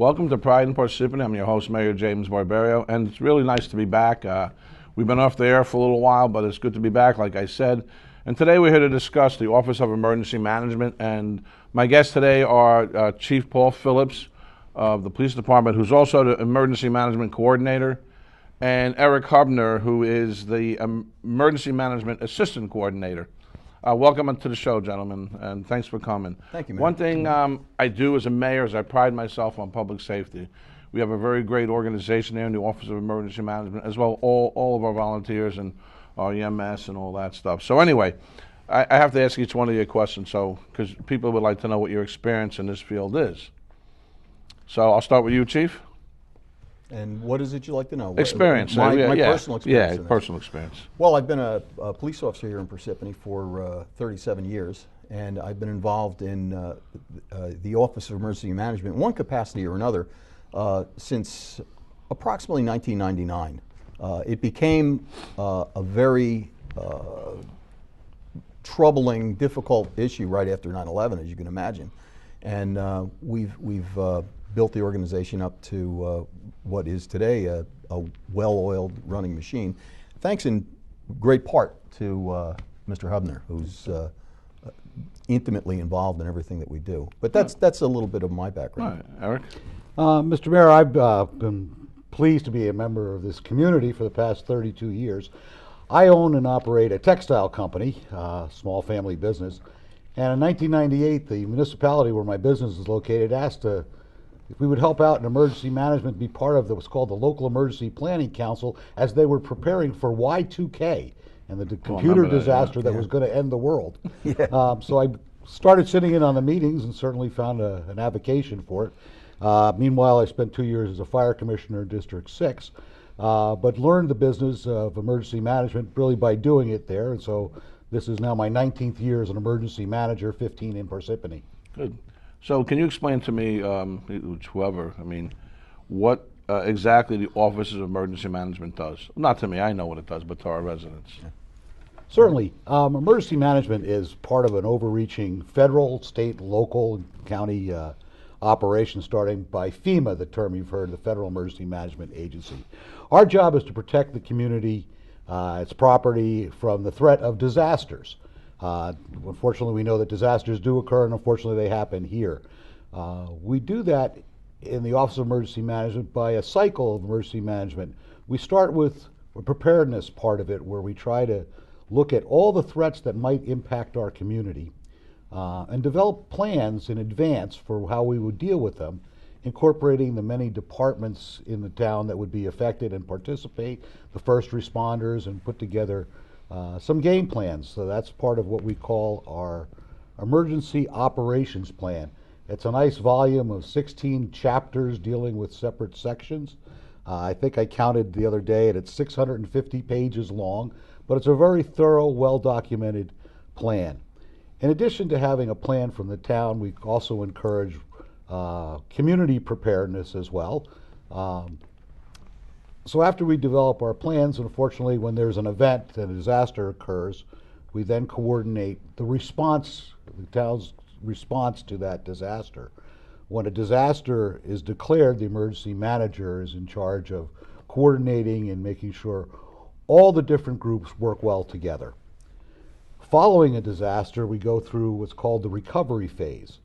Welcome to Pride in Parsippany. I'm your host, Mayor James Barbario, and it's really nice to be back. We've been off the air for a little while, but it's good to be back, like I said. And today we're here to discuss the Office of Emergency Management, and my guests today are Chief Paul Phillips of the Police Department, who's also the Emergency Management Coordinator, and Eric Hubner, who is the Emergency Management Assistant Coordinator. Welcome to the show, gentlemen, and thanks for coming. Thank you, Mayor. One thing I do as a mayor is I pride myself on public safety. We have a very great organization there in the Office of Emergency Management, as well all of our volunteers and our EMS and all that stuff. So anyway, I have to ask each one of you a question, because people would like to know what your experience in this field is. So I'll start with you, Chief. And what is it you'd like to know? Experience. My personal experience. Yeah, personal experience. Well, I've been a police officer here in Parsippany for 37 years, and I've been involved in the Office of Emergency Management in one capacity or another since approximately 1999. It became a very troubling, difficult issue right after 9/11, as you can imagine. And we've built the organization up to what is today a well-oiled running machine, thanks in great part to Mr. Hubner, who's intimately involved in everything that we do. But that's a little bit of my background. All right, Eric? Mr. Mayor, I've been pleased to be a member of this community for the past 32 years. I own and operate a textile company, small family business, and in 1998, the municipality where my business is located asked if we would help out in emergency management, be part of what's called the Local Emergency Planning Council, as they were preparing for Y2K and the computer disaster that was going to end the world. Yeah. So I started sitting in on the meetings and certainly found an avocation for it. Meanwhile, I spent 2 years as a fire commissioner in District 6, but learned the business of emergency management really by doing it there. And so this is now my 19th year as an emergency manager, 15 in Parsippany. Good. So can you explain to me, whoever, what exactly the Office of Emergency Management does? Not to me, I know what it does, but to our residents. Yeah. Certainly. Emergency management is part of an overreaching federal, state, local, and county operation starting by FEMA, the term you've heard, the Federal Emergency Management Agency. Our job is to protect the community, its property, from the threat of disasters. Unfortunately, we know that disasters do occur, and unfortunately, they happen here. We do that in the Office of Emergency Management by a cycle of emergency management. We start with a preparedness part of it, where we try to look at all the threats that might impact our community and develop plans in advance for how we would deal with them, incorporating the many departments in the town that would be affected and participate, the first responders, and put together some game plans. So that's part of what we call our emergency operations plan. It's a nice volume of 16 chapters dealing with separate sections. I think I counted the other day, and it's 650 pages long, but it's a very thorough, well-documented plan. In addition to having a plan from the town, we also encourage community preparedness as well. So after we develop our plans, unfortunately, when there's an event, a disaster occurs, we then coordinate the response, the town's response to that disaster. When a disaster is declared, the emergency manager is in charge of coordinating and making sure all the different groups work well together. Following a disaster, we go through what's called the recovery phase.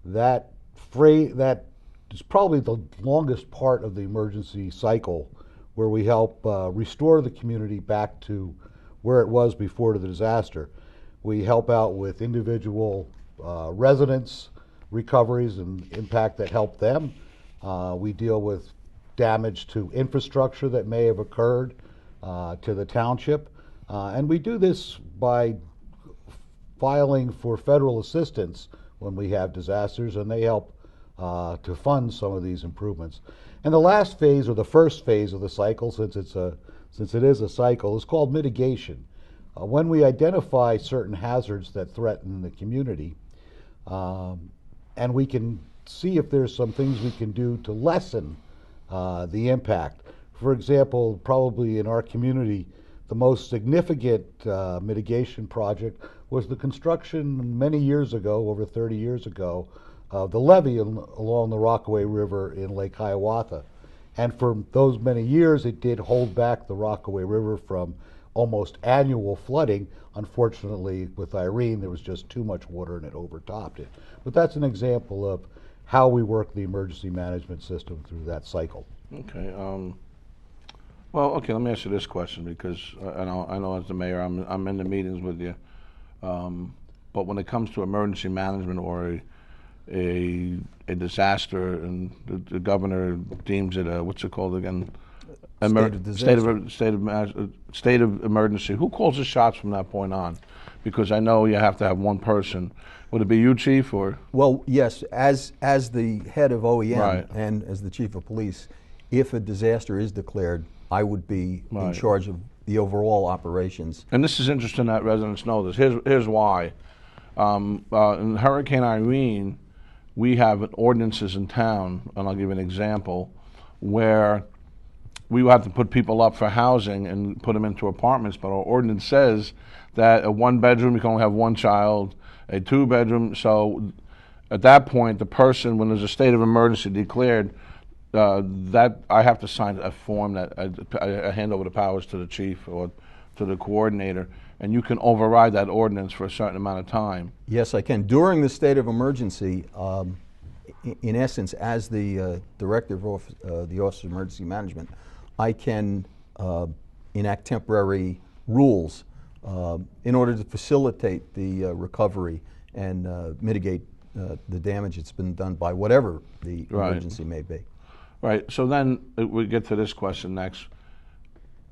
That is probably the longest part of the emergency cycle, where we help restore the community back to where it was before the disaster. We help out with individual residents' recoveries and impact that help them. We deal with damage to infrastructure that may have occurred to the township. And we do this by filing for federal assistance when we have disasters, and they help to fund some of these improvements. And the last phase, or the first phase of the cycle, since it is a cycle, is called mitigation. When we identify certain hazards that threaten the community, and we can see if there's some things we can do to lessen the impact. For example, probably in our community, the most significant mitigation project was the construction many years ago, over 30 years ago, the levee along the Rockaway River in Lake Hiawatha. And for those many years, it did hold back the Rockaway River from almost annual flooding. Unfortunately, with Irene, there was just too much water and it overtopped it. But that's an example of how we work the emergency management system through that cycle. Okay. Well, okay. Let me ask you this question because I know as the mayor, I'm in the meetings with you. But when it comes to emergency management or a disaster, and the governor deems it a, what's it called again? State of emergency. Who calls the shots from that point on? Because I know you have to have one person. Would it be you, Chief, or? Well, yes. As the head of OEM Right. and as the chief of police, if a disaster is declared, I would be in Right. charge of the overall operations. And this is interesting that residents know this. Here's why. In Hurricane Irene, we have ordinances in town, and I'll give you an example, where we would have to put people up for housing and put them into apartments, but our ordinance says that a one-bedroom, you can only have one child, a two-bedroom, so at that point, the person, when there's a state of emergency declared, that I have to sign a form that I hand over the powers to the chief or to the coordinator, and you can override that ordinance for a certain amount of time. Yes, I can. During the state of emergency, in essence, as the director of the Office of Emergency Management, I can enact temporary rules in order to facilitate the recovery and mitigate the damage that's been done by whatever the Right. emergency may be. Right, so then we get to this question next.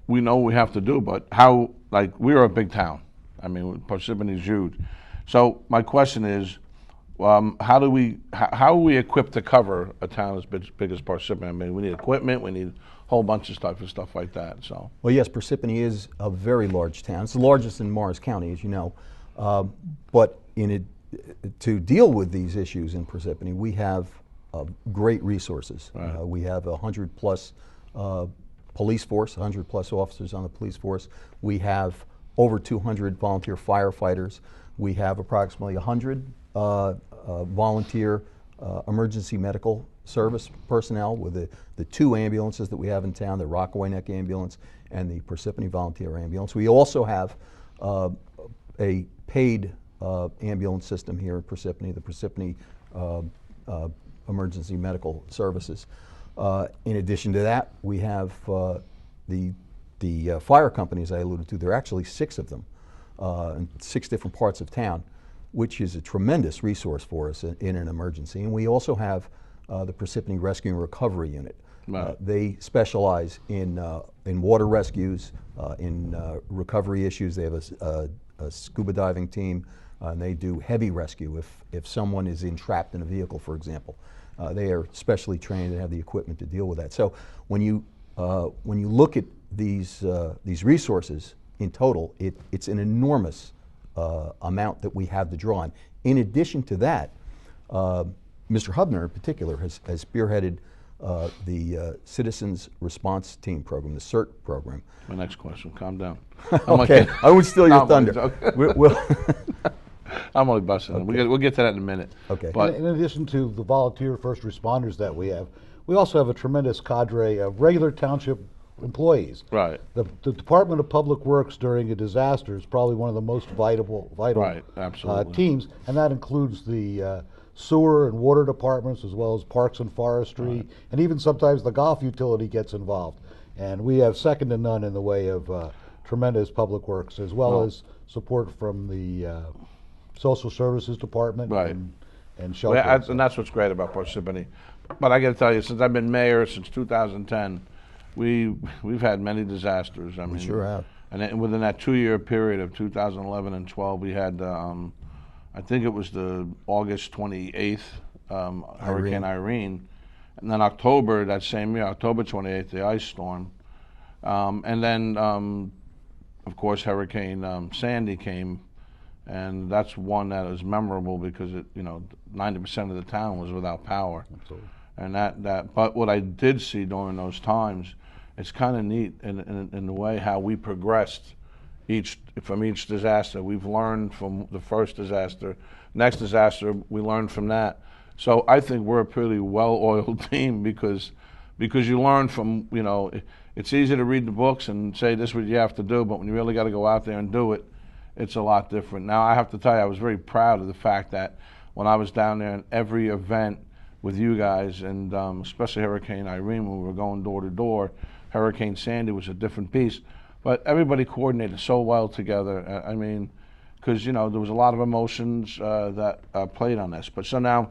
We know what we have to do, but how, like, we're a big town. I mean, Parsippany is huge. So my question is, how are we equipped to cover a town as big as Parsippany? I mean, we need equipment, we need a whole bunch of stuff like that, so. Well, yes, Parsippany is a very large town. It's the largest in Morris County, as you know. But to deal with these issues in Parsippany, we have great resources. Right. We have 100+ police force, 100+ officers on the police force. We have over 200 volunteer firefighters. We have approximately 100 volunteer emergency medical service personnel with the two ambulances that we have in town, the Rockaway Neck Ambulance and the Parsippany Volunteer Ambulance. We also have a paid ambulance system here in Parsippany, the Parsippany Emergency Medical Services. In addition to that, we have the fire companies I alluded to. There are actually 6 of them in 6 different parts of town, which is a tremendous resource for us in an emergency. And we also have the Parsippany Rescue and Recovery Unit. Right. They specialize in water rescues, in recovery issues. They have a scuba diving team, and they do heavy rescue if someone is entrapped in a vehicle, for example. They are specially trained and have the equipment to deal with that. So when you look at these resources in total, it's an enormous amount that we have to draw on. In addition to that, Mr. Hubner in particular has spearheaded the Citizens Response Team program, the CERT program. My next question, calm down. Okay, I would steal your thunder. We'll I'm only busting. Okay. We'll get to that in a minute. Okay. But In addition to the volunteer first responders that we have, we also have a tremendous cadre of regular township employees. right, The Department of Public Works during a disaster is probably one of the most vital Right, absolutely. teams, and that includes the sewer and water departments as well as parks and forestry, and even sometimes the golf utility gets involved. And we have second to none in the way of tremendous public works, as well as support from the Social Services Department Right. and shelter. and that's what's great about Parsippany. But I got to tell you, since I've been mayor since 2010, we've had many disasters. I mean, sure have. And then within that 2-year period of 2011 and 12, we had I think it was the August 28th Hurricane Irene, and then October that same year, October 28th, the ice storm, and then of course Hurricane Sandy came. And that's one that is memorable because 90% of the town was without power. Absolutely. And but what I did see during those times, it's kind of neat in the way how we progressed from each disaster. We've learned from the first disaster. Next disaster, we learned from that. So I think we're a pretty well-oiled team because you learn from, it's easy to read the books and say this is what you have to do, but when you really got to go out there and do it, it's a lot different. Now I have to tell you, I was very proud of the fact that when I was down there in every event with you guys, and especially Hurricane Irene, when we were going door to door, Hurricane Sandy was a different piece, but everybody coordinated so well together. I mean, because there was a lot of emotions that played on this. But so now,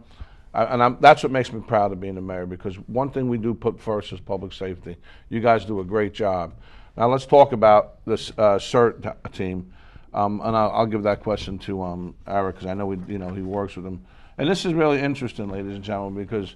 that's what makes me proud of being the mayor, because one thing we do put first is public safety. You guys do a great job. Now let's talk about this CERT team, and I'll give that question to Eric, because I know he works with them. And this is really interesting, ladies and gentlemen, because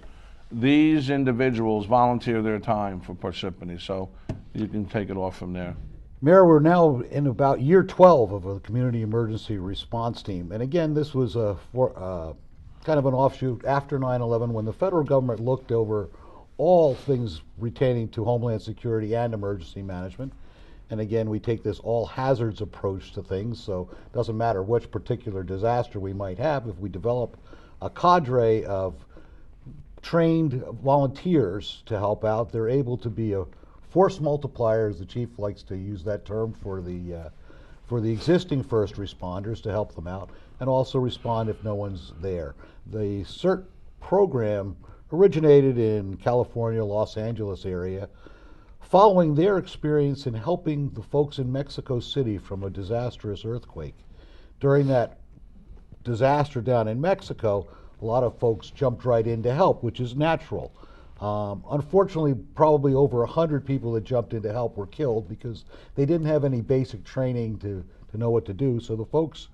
these individuals volunteer their time for Parsippany. So you can take it off from there. Mayor, we're now in about year 12 of a community emergency response team. And again, this was kind of an offshoot after 9/11, when the federal government looked over all things pertaining to Homeland Security and emergency management. And again, we take this all hazards approach to things, so it doesn't matter which particular disaster we might have. If we develop a cadre of trained volunteers to help out, they're able to be a force multiplier, as the chief likes to use that term, for the existing first responders to help them out, and also respond if no one's there. The CERT program originated in California, Los Angeles area, following their experience in helping the folks in Mexico City from a disastrous earthquake. During that disaster down in Mexico, a lot of folks jumped right in to help, which is natural. Unfortunately, probably over 100 people that jumped in to help were killed because they didn't have any basic training to know what to do. So the folks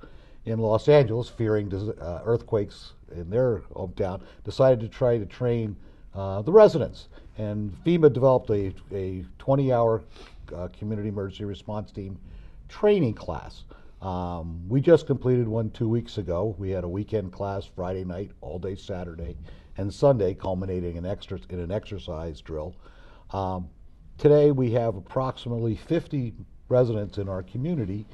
in Los Angeles, fearing earthquakes in their hometown, decided to try to train the residents. And FEMA developed a 20-hour community emergency response team training class. We just completed one 2 weeks ago. We had a weekend class Friday night, all day Saturday, and Sunday, culminating in an exercise drill. Today we have approximately 50 residents in our community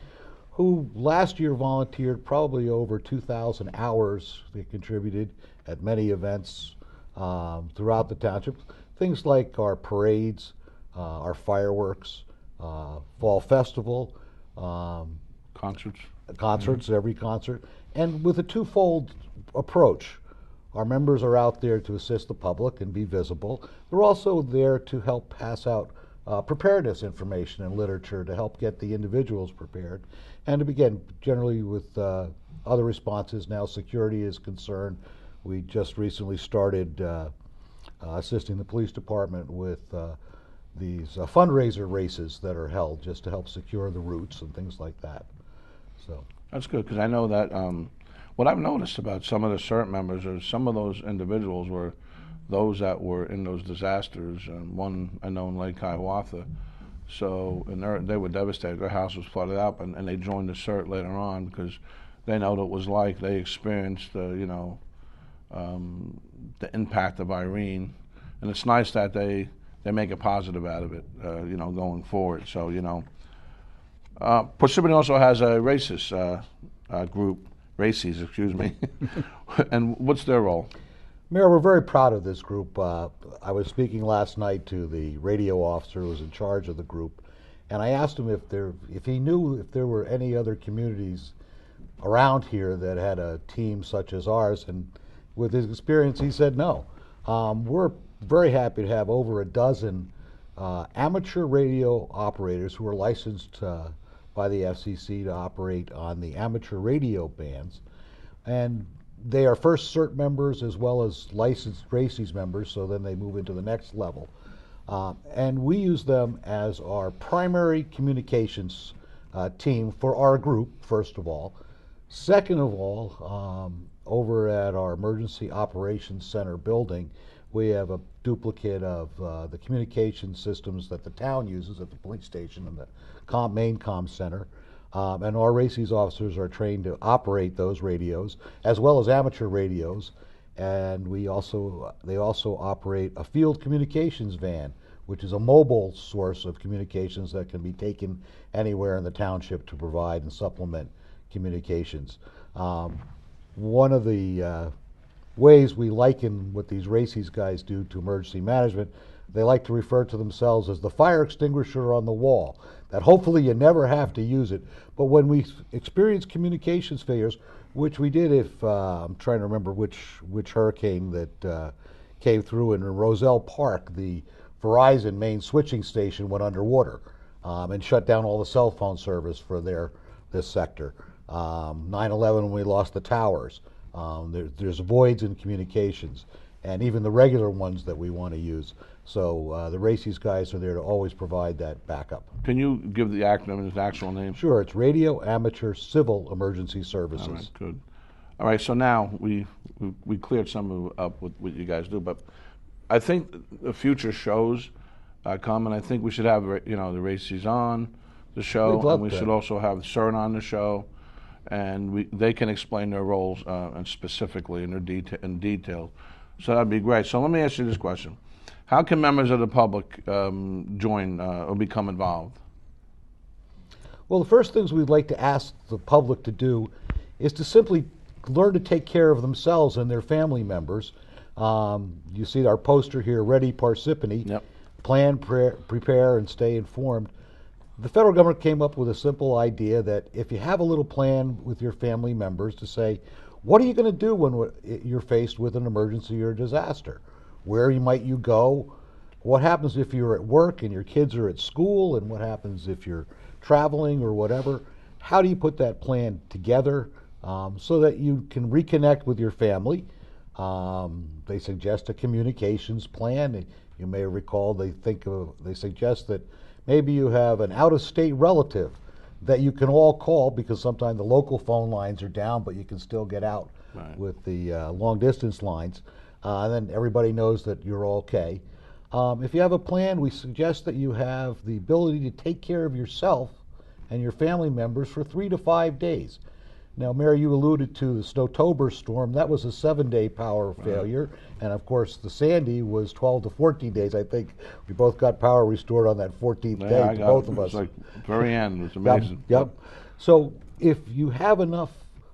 who last year volunteered probably over 2,000 hours. They contributed at many events throughout the township. Things like our parades, our fireworks, fall festival, concerts, every concert, and with a twofold approach. Our members are out there to assist the public and be visible. They're also there to help pass out preparedness information and literature to help get the individuals prepared. And to begin, generally with other responses, now security is concerned. We just recently started assisting the police department with these fundraiser races that are held just to help secure the routes and things like that. So that's good, because I know that what I've noticed about some of the CERT members is some of those individuals were those that were in those disasters. One I know in Lake Hiawatha. So, and they were devastated. Their house was flooded out, and they joined the CERT later on because they know what it was like. They experienced, the impact of Irene, and it's nice that they make a positive out of it, going forward. So, Parsippany also has a racist group, races, excuse me. And what's their role? Mayor, we're very proud of this group. I was speaking last night to the radio officer who was in charge of the group, and I asked him if he knew if there were any other communities around here that had a team such as ours, and with his experience, he said no. We're very happy to have over a dozen amateur radio operators who are licensed by the FCC to operate on the amateur radio bands, and they are first CERT members as well as licensed RACES members, so then they move into the next level. And we use them as our primary communications team for our group, first of all. Second of all, over at our Emergency Operations Center building, we have a duplicate of the communication systems that the town uses at the police station and the main comm center. And our RACES officers are trained to operate those radios as well as amateur radios. And they also operate a field communications van, which is a mobile source of communications that can be taken anywhere in the township to provide and supplement communications. One of the ways we liken what these races guys do to emergency management. They like to refer to themselves as the fire extinguisher on the wall, that hopefully you never have to use it. But when we experience communications failures, which we did if, I'm trying to remember which hurricane that came through in Roselle Park, the Verizon main switching station went underwater and shut down all the cell phone service for this sector. 9/11 when we lost the towers. There's voids in communications, and even the regular ones that we want to use. So the RACES guys are there to always provide that backup. Can you give the acronym its actual name? Sure, it's Radio Amateur Civil Emergency Services. All right, good. All right, so now we cleared some of it up with what you guys do, but I think the future shows come, and I think we should have the RACES on the show, We'd love and we that. should also have CERN on the show, and they can explain their roles and specifically in detail. So that'd be great. So let me ask you this question: how can members of the public join or become involved? Well, the first things we'd like to ask the public to do is to simply learn to take care of themselves and their family members. You see our poster here, Ready Parsippany. Yep. Plan, prepare, and stay informed. The federal government came up with a simple idea that if you have a little plan with your family members to say, what are you going to do when you're faced with an emergency or disaster? Where might you go? What happens if you're at work and your kids are at school? And what happens if you're traveling or whatever? How do you put that plan together so that you can reconnect with your family? They suggest a communications plan. You may recall they suggest that maybe you have an out-of-state relative that you can all call, because sometimes the local phone lines are down, but you can still get out with the long-distance lines. And then everybody knows that you're okay. If you have a plan, we suggest that you have the ability to take care of yourself and your family members for 3 to 5 days. Now, Mary, you alluded to the Snowtober storm. That was a 7-day power failure. And of course, the Sandy was 12 to 14 days. I think we both got power restored on that 14th day to both of us. It was like very end. It was amazing. Yep. So if you have enough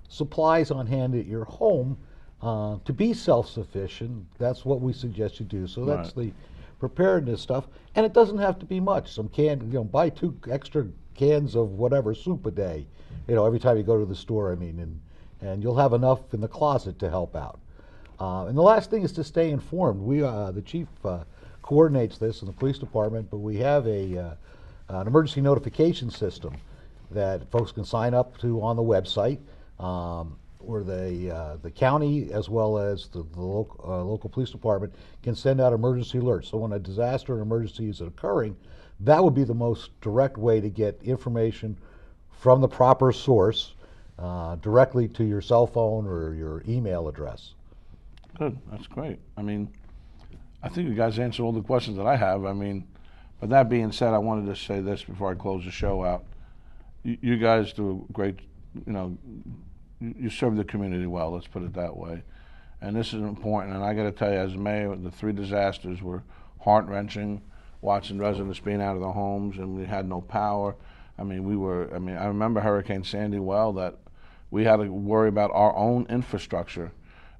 supplies on hand at your home to be self-sufficient, that's what we suggest you do. So that's the preparedness stuff. And it doesn't have to be much. Some buy 2 extra cans of whatever, soup a day. Every time you go to the store, and you'll have enough in the closet to help out. And the last thing is to stay informed. The chief coordinates this in the police department, but we have an emergency notification system that folks can sign up to on the website, where the county as well as the local police department can send out emergency alerts. So when a disaster or emergency is occurring, that would be the most direct way to get information from the proper source directly to your cell phone or your email address. Good, that's great. I think you guys answered all the questions that I have. But that being said, I wanted to say this before I close the show out. You guys do a great, you serve the community well, let's put it that way. And this is important, and I got to tell you, as mayor, the 3 disasters were heart-wrenching, watching residents being out of their homes, and we had no power. I remember Hurricane Sandy well, that we had to worry about our own infrastructure,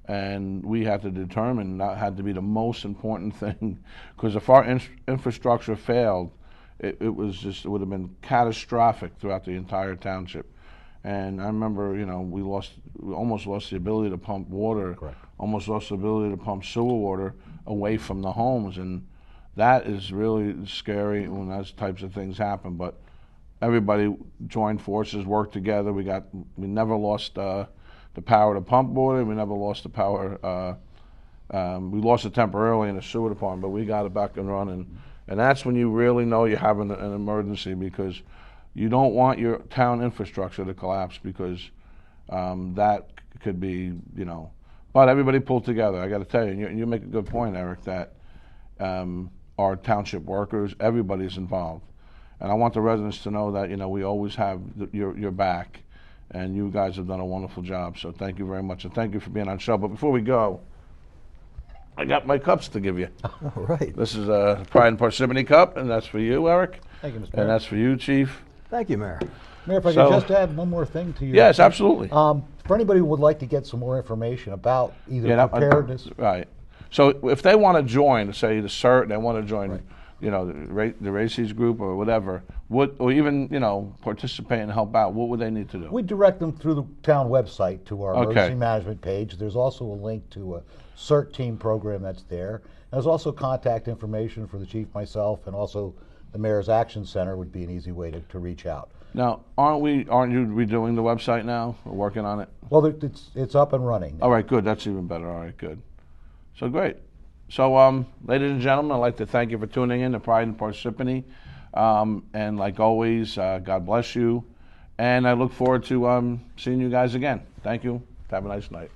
and we had to determine that had to be the most important thing, because if our infrastructure failed, it would have been catastrophic throughout the entire township. And I remember, we almost lost the ability to pump water, Correct. Almost lost the ability to pump sewer water away from the homes, and that is really scary when those types of things happen. But everybody joined forces, worked together. We never lost the power to pump water. We never lost the power. We lost it temporarily in the sewer department, but we got it back and running. And that's when you really know you're having an emergency, because you don't want your town infrastructure to collapse, because that could be, But everybody pulled together. I got to tell you, and you make a good point, Eric, that our township workers, everybody's involved. And I want the residents to know that, we always have your back, and you guys have done a wonderful job. So thank you very much, and thank you for being on the show. But before we go, I got my cups to give you. All right. This is a Pride and Parsippany cup, and that's for you, Eric. Thank you, Mr. And Mayor. that's for you, Chief. Thank you, Mayor. Mayor, if I So- could just add one more thing to your... Yes, absolutely. For anybody who would like to get some more information about either Yeah, preparedness, right. So if they want to join, say the CERT, they want to join, you know, the RACES group or whatever, or even, you know, participate and help out, what would they need to do? we direct them through the town website to our Okay. emergency management page. There's also a link to a CERT team program that's there. There's also contact information for the chief, myself, and also the Mayor's Action Center would be an easy way to reach out. Now, aren't you redoing the website now, or working on it? Well, it's up and running. All right, good. That's even better. All right, good. So great. So, ladies and gentlemen, I'd like to thank you for tuning in to Pride in Parsippany. And like always, God bless you. And I look forward to seeing you guys again. Thank you. Have a nice night.